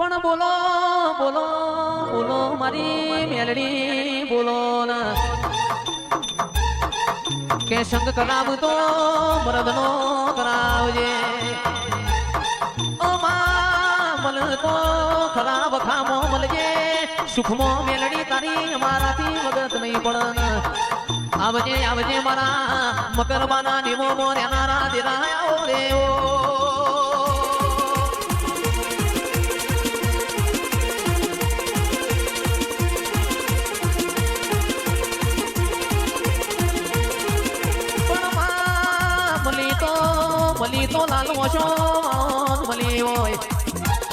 પણ બોલો બોલો બોલો મારી મેલડી બોલો ના કે સંગ કરાવતો મરદનો કરાવજે ઓ માં મલતો ખરાબ ખામો મલજે સુખમો મેલડી તારી અમારાથી મદદ નહીં પડન આવજે આવજે મારા મકરબાના નિમો મોર્યાના દેરાયો દેવો મલી તો લાલ મોશો મલી હોય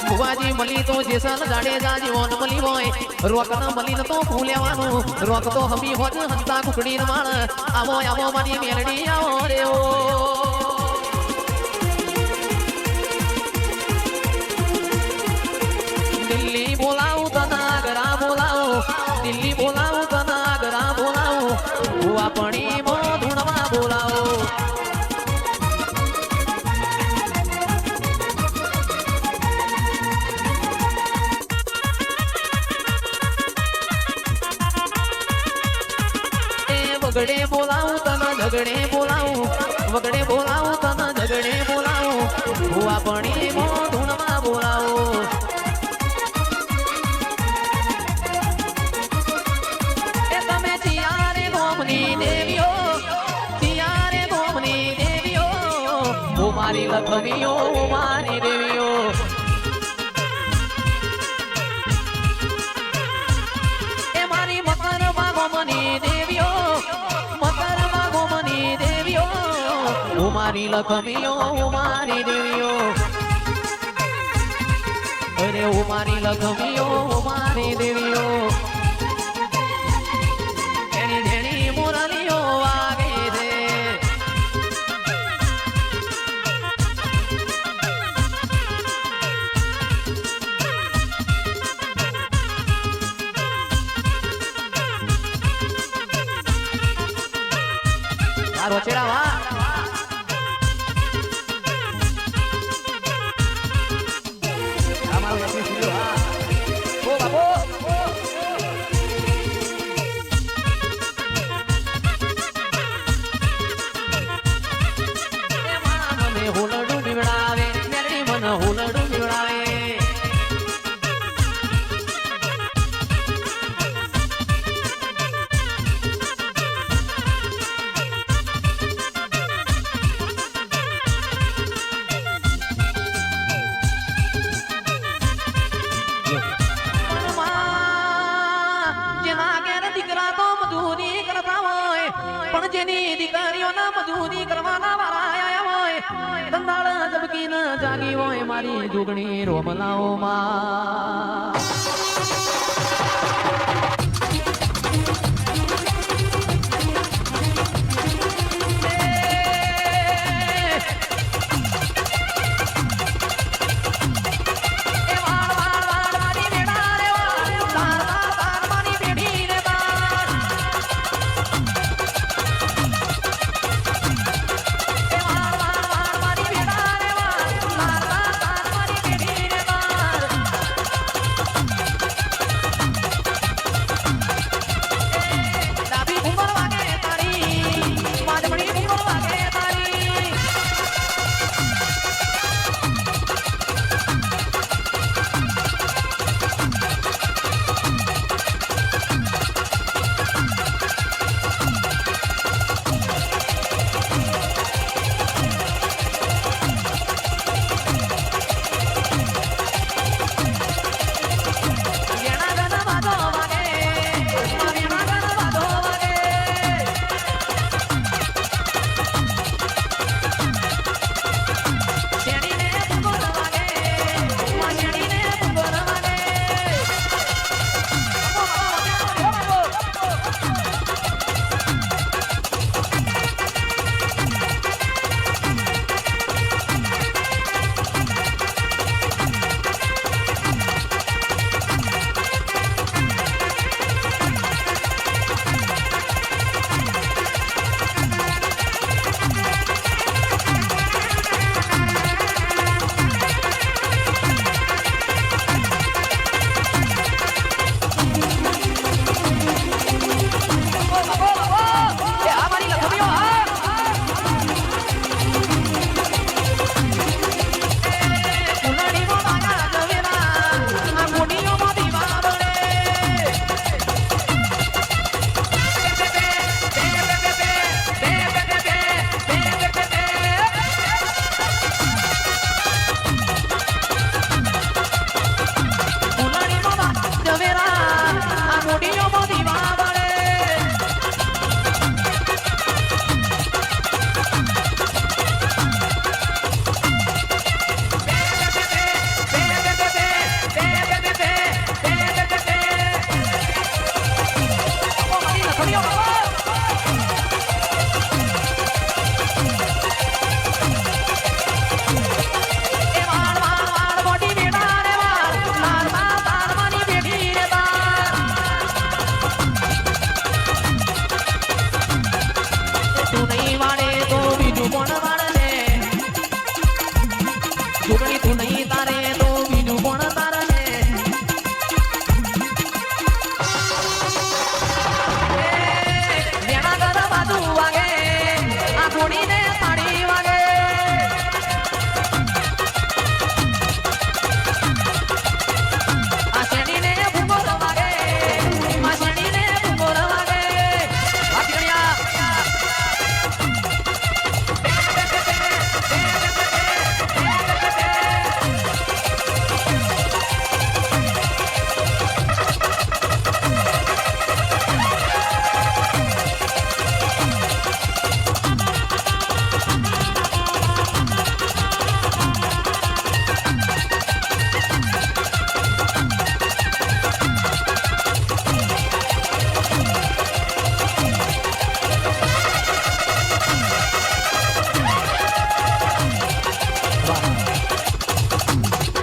ભુવાજી મલી તો જેસલ જાડેજા જીવન મલી હોય રોક ન મલી તો ફૂલેવાનું રોક તો હમી હોત હંતા કુકડી માણ આવો આવો મારી મેલડી આવો રે ઓ દિલ્હી બોલાવું તનાગરા બોલાવો દિલ્હી બોલાવું તનાગરા બોલાવો ભુવા પણી મો ધૂણવા બોલાવો વગડે બોલાવું તને ઝગડે બોલાવું વગડે બોલાવું તને ઝગડે બોલાવું ભુવા પણી મો ધૂણમાં બોલાવો એ તમે ચિયારે ગોમની દેવીઓ ચિયારે ગોમની દેવીઓ ઓ મારી લખમીઓ ઓ મારી દેવીઓ એ મારી મકર ગોમની દેવીઓ મારી લખમીઓ મારી દેવીઓ અરે ઓ મારી લખમીઓ મારી દેવીઓ એની જેણી મુરલીઓ વાગે છે તારો ચેડા વા જેની દીકરીઓના મજૂરી કરવાના વાળા આયા હોય ધંધાળ જબકી ન જાગી હોય મારી જોગણી રોમલાઓમાં